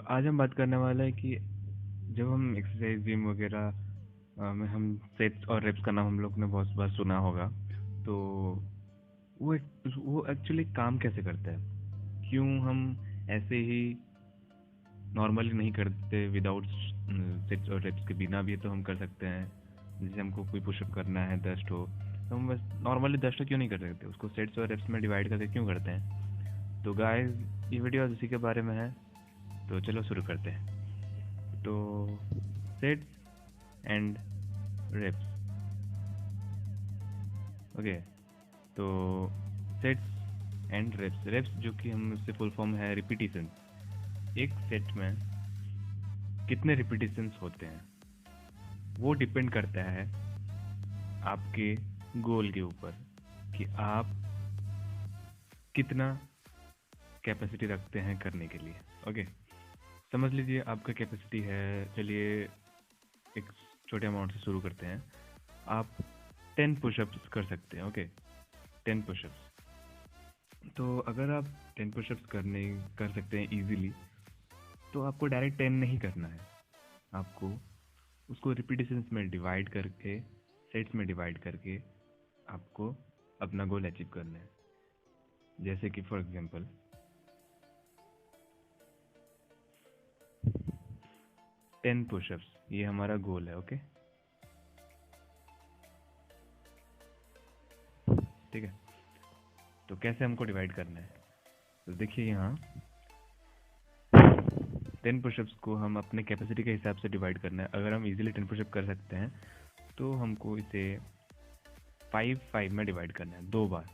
आज हम बात करने वाला है कि जब हम एक्सरसाइज जिम वगैरह में हम सेट्स और रेप्स का नाम हम लोग ने बहुत बार सुना होगा। तो वो एक्चुअली काम कैसे करता है, क्यों हम ऐसे ही नॉर्मली नहीं करते विदाउट सेट्स और रेप्स के बिना भी तो हम कर सकते हैं। जैसे हमको कोई पुशअप करना है 10 तो हम बस नॉर्मली 10 क्यों नहीं कर सकते, उसको सेट्स और रेप्स में डिवाइड करके क्यों करते हैं। तो गाइस ये वीडियो उसी के बारे में है, तो चलो शुरू करते हैं। तो सेट्स एंड रेप्स। ओके, तो सेट्स एंड रेप्स। रेप्स जो कि हम उससे फुल फॉर्म है रिपीटिशन। एक सेट में कितने रिपीटिशंस होते हैं वो डिपेंड करता है आपके गोल के ऊपर कि आप कितना कैपेसिटी रखते हैं करने के लिए। ओके, समझ लीजिए आपका कैपेसिटी है, चलिए एक छोटे अमाउंट से शुरू करते हैं। आप 10 पुशअप्स कर सकते हैं। Okay, 10 pushups. तो अगर आप 10 पुशअप्स कर सकते हैं इजीली, तो आपको डायरेक्ट 10 नहीं करना है। आपको उसको रिपीटिशंस में डिवाइड करके, सेट्स में डिवाइड करके आपको अपना गोल अचीव करना है। जैसे कि फॉर एग्जांपल 10 पुशअप्स, ये हमारा गोल है। ओके, ठीक है। तो कैसे हमको डिवाइड करना है, तो देखिए यहाँ 10 पुशअप्स को हम अपने कैपेसिटी के हिसाब से डिवाइड करना है। अगर हम इजीली 10 पुशअप कर सकते हैं तो हमको इसे 5-5 में डिवाइड करना है 2 बार।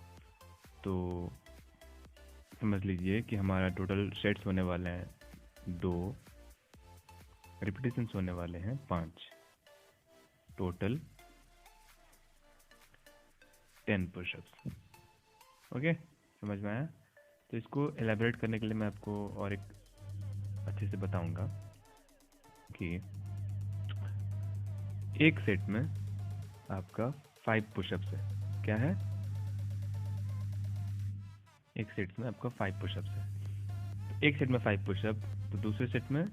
तो समझ लीजिए कि हमारा टोटल सेट्स होने वाले हैं 2, रिपीटिशंस होने वाले हैं 5, टोटल 10 पुशअप्स। ओके, समझ में आया। तो इसको एलैबोरेट करने के लिए मैं आपको और एक अच्छे से बताऊंगा कि एक सेट में आपका 5 पुशअप्स है। क्या है? एक सेट में आपका 5 पुशअप्स है। तो एक सेट में 5 पुशअप, तो दूसरे सेट में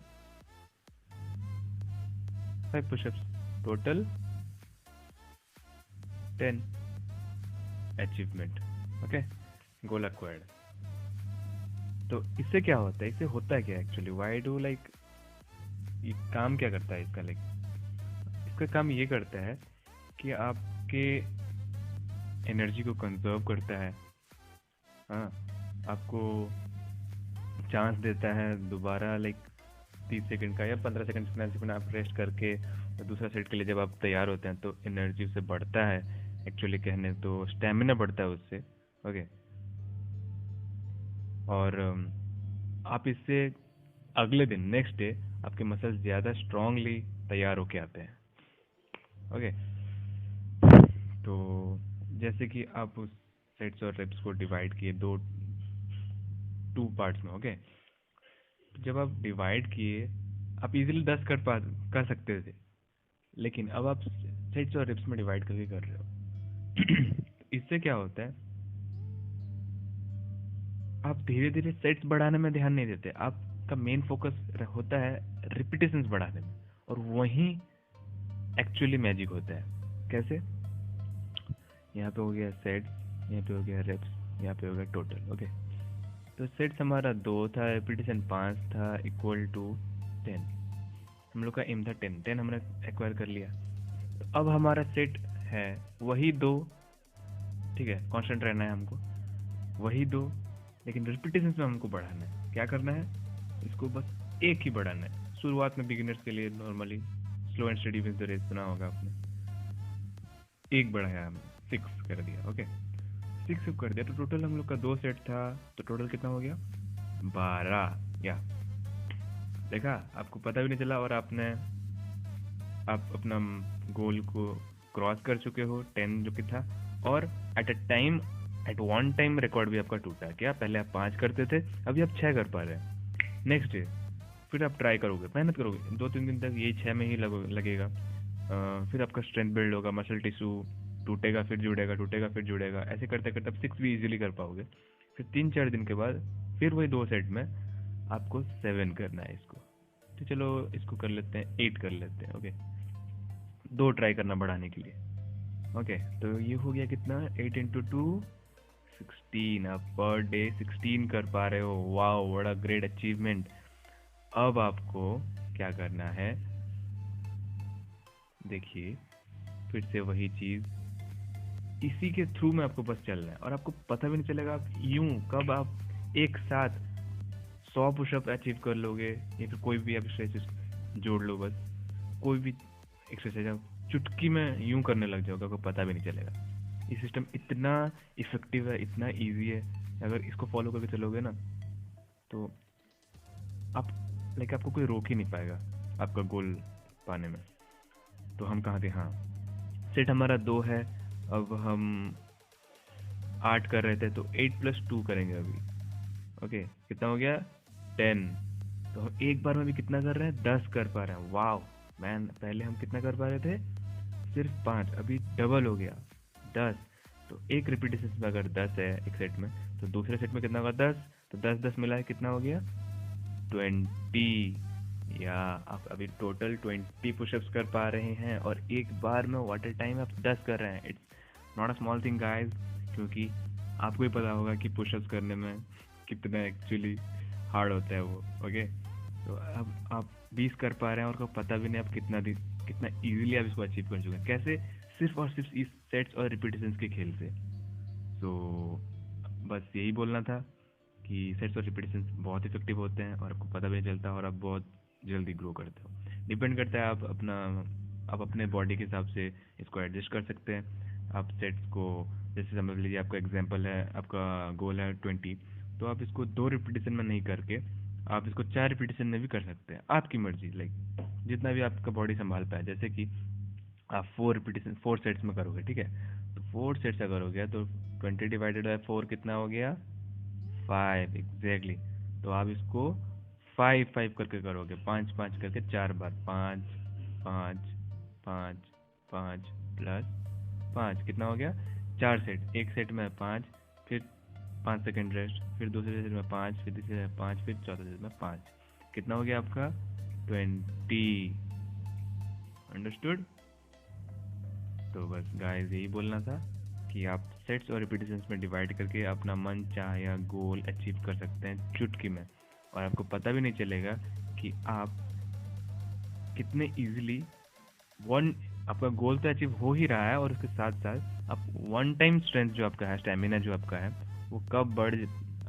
5 पुशअप्स, टोटल 10 अचीवमेंट। ओके, गोल एक्वायर्ड। तो इससे क्या होता है, इससे होता क्या एक्चुअली, व्हाई डू लाइक, ये काम क्या करता है इसका? लाइक इसका काम ये करता है कि आपके एनर्जी को कंजर्व करता है। हाँ, आपको चांस देता है दोबारा, लाइक 30 सेकंड का या 15 सेकंड में आप रेस्ट करके दूसरा सेट के लिए जब आप तैयार होते हैं तो एनर्जी उससे बढ़ता है। एक्चुअली कहने तो स्टेमिना बढ़ता है उससे। ओके, और आप इससे अगले दिन, नेक्स्ट डे, आपके मसल्स ज़्यादा स्ट्रांगली तैयार होके आते हैं। ओके, तो जैसे कि आप उस सेट्स और रेप्स को डिवाइड किए टू पार्ट्स में। ओके, जब आप डिवाइड किए, आप इजीली 10 कर सकते थे, लेकिन अब आप सेट्स और रेप्स में डिवाइड करके कर रहे हो। इससे क्या होता है, आप धीरे धीरे सेट्स बढ़ाने में ध्यान नहीं देते, आपका मेन फोकस होता है रिपीटिशंस बढ़ाने में, और वहीं एक्चुअली मैजिक होता है। कैसे? यहाँ पे हो गया सेट्स, यहाँ पे हो गया रेप्स, यहाँ पे हो गया टोटल। ओके, तो सेट्स हमारा 2 था, रिपीटिशन 5 था, इक्वल टू 10। हम लोग का एम था 10 हमने एक्वायर कर लिया। तो अब हमारा सेट है वही 2, ठीक है, कांस्टेंट रहना है हमको, वही 2, लेकिन रिपीटिशन में हमको बढ़ाना है। क्या करना है, इसको बस एक ही बढ़ाना है। शुरुआत में बिगिनर्स के लिए normally slow and steady with the race सुना होगा आपने, एक बढ़ाया हमने, 6 कर दिया। ओके, 6 कर दिया, तो टोटल हम लोग का 2 सेट था, तो टोटल कितना हो गया? 12। या देखा, आपको पता भी नहीं चला, और आप अपना गोल को क्रॉस कर चुके हो 10 जो कि था। और एट वन टाइम रिकॉर्ड भी आपका टूटा। क्या पहले आप 5 करते थे, अभी आप 6 कर पा रहे हैं। नेक्स्ट डे फिर आप ट्राई करोगे, मेहनत करोगे, 2-3 दिन तक यही 6 में ही लगेगा। फिर आपका स्ट्रेंथ बिल्ड होगा, मसल टिश्यू टूटेगा फिर जुड़ेगा, टूटेगा फिर जुड़ेगा, ऐसे करते करते आप 6 भी इजीली कर पाओगे। फिर 3-4 दिन के बाद फिर वही 2 सेट में आपको 7 करना है इसको। तो चलो इसको कर लेते हैं 8 कर लेते हैं। ओके, 2 ट्राई करना बढ़ाने के लिए। ओके, तो ये हो गया कितना, 8 इंटू 2 16। आप पर डे 16 कर पा रहे हो। वाओ, बड़ा ग्रेट अचीवमेंट। अब आपको क्या करना है, देखिए फिर से वही चीज, इसी के थ्रू में आपको बस चलना है और आपको पता भी नहीं चलेगा आप यूं कब आप एक साथ 100 पुशअप अचीव कर लोगे, या फिर कोई भी आप एक्सरसाइज जोड़ लो। बस कोई भी एक्सरसाइज आप चुटकी में यूं करने लग जाओगे, आपको पता भी नहीं चलेगा। ये सिस्टम इतना इफेक्टिव है, इतना इजी है। अगर इसको फॉलो करके चलोगे ना, तो आप लाइक आपको कोई रोक ही नहीं पाएगा आपका गोल पाने में। तो हम कहाँ थे, हाँ, सेट हमारा 2 है। अब हम 8 कर रहे थे, तो 8 प्लस 2 करेंगे अभी। ओके, कितना हो गया, 10। तो हम एक बार में भी कितना कर रहे हैं, 10 कर पा रहे हैं। वाह मैन, पहले हम कितना कर पा रहे थे, सिर्फ 5, अभी डबल हो गया 10। तो एक रिपीटेशन में अगर 10 है एक सेट में, तो दूसरे सेट में कितना होगा, 10। तो 10 10 मिला है कितना हो गया, 20। या आप अभी टोटल 20 पुशअप्स कर पा रहे हैं, और एक बार में वाटर टाइम आप 10 कर रहे हैं। It's not a small thing guys, क्योंकि आपको ही पता होगा कि पुशअप्स करने में कितना एक्चुअली हार्ड होता है वो। ओके, तो अब आप 20 कर पा रहे हैं और आपको पता भी नहीं आप कितना इजीली आप इसको अचीव कर चुके हैं। कैसे, सिर्फ और सिर्फ इस सेट्स और रिपीटेशंस के खेल से। तो बस यही बोलना था कि सेट्स और रिपीटेशंस बहुत इफेक्टिव होते हैं और आपको पता भी नहीं चलता, और आप बहुत जल्दी ग्रो करते हो। डिपेंड करता है आप अपने बॉडी के हिसाब से इसको एडजस्ट कर सकते हैं। आप सेट्स को, जैसे समझ लीजिए आपका एग्जांपल है, आपका गोल है 20, तो आप इसको 2 रिपीटेशन में नहीं करके आप इसको 4 रिपीटेशन में भी कर सकते हैं, आपकी मर्जी। लाइक जितना भी आपका बॉडी संभाल पाए। जैसे कि आप 4 सेट्स में करोगे, ठीक है, तो 4 सेट्स अगर हो गया तो 20 डिवाइडेड बाय 4 कितना हो गया, 5 एग्जैक्टली। तो आप इसको 5 5 करके करोगे, 5 5 करके 4 बार, 5 5 5 5 प्लस 5 कितना हो गया, 4 सेट। एक सेट में 5, फिर 5 सेकेंड रेस्ट, फिर दूसरे सेट में 5, फिर तीसरे सेट में 5, फिर चौथे सेट में 5। कितना हो गया आपका, 20। अंडरस्टूड। तो बस गाइस यही बोलना था कि आप सेट्स और रिपीटेशंस में डिवाइड करके अपना मन चाहे गोल अचीव कर सकते हैं चुटकी में, और आपको पता भी नहीं चलेगा कि आप कितने इजीली आपका गोल तो अचीव हो ही रहा है, और उसके साथ साथ आप वन टाइम स्ट्रेंथ जो आपका है, स्टेमिना जो आपका है, वो कब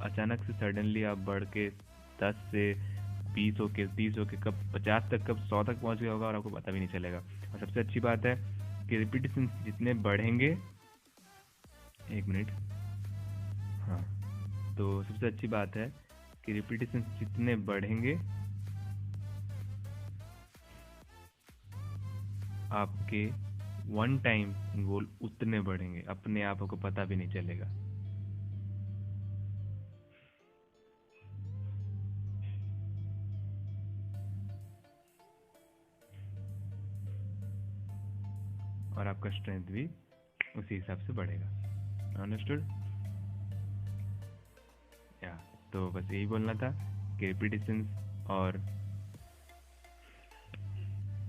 अचानक से सडनली आप बढ़ के 10 से 20 होके 30 होके कब 50 तक, कब 100 तक पहुंच गया होगा, और आपको पता भी नहीं चलेगा। और सबसे अच्छी बात है कि रिपीटेशन जितने बढ़ेंगे, 1 मिनट, हाँ, तो सबसे अच्छी बात है कि रिपीटेशन जितने बढ़ेंगे आपके वन टाइम गोल उतने बढ़ेंगे, अपने आप को पता भी नहीं चलेगा। और आपका स्ट्रेंथ भी उसी हिसाब से बढ़ेगा। अंडरस्टूड। या तो बस यही बोलना था कि रिपीटेशन और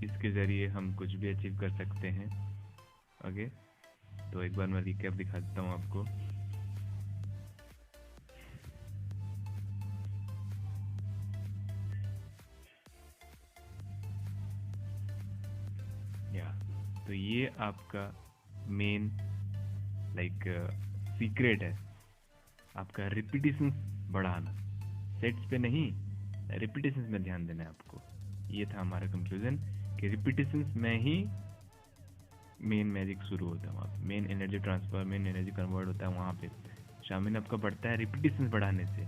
इसके जरिए हम कुछ भी अचीव कर सकते हैं। ओके, तो एक बार मैं रिकैप दिखा देता हूँ आपको। या तो ये आपका मेन लाइक सीक्रेट है, आपका रिपीटेशन बढ़ाना। सेट्स पे नहीं, रिपीटेशन में ध्यान देना है आपको। ये था हमारा कंक्लूजन कि रिपीटेशन में ही मेन मैजिक शुरू होता है, वहाँ पे main energy transfer, main energy convert होता है। वहाँ पे शामिल आपका बढ़ता है रिपीटेशन बढ़ाने से,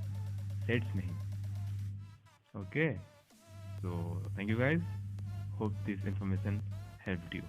सेट्स नहीं। Okay, so thank you guys, hope this information helped you.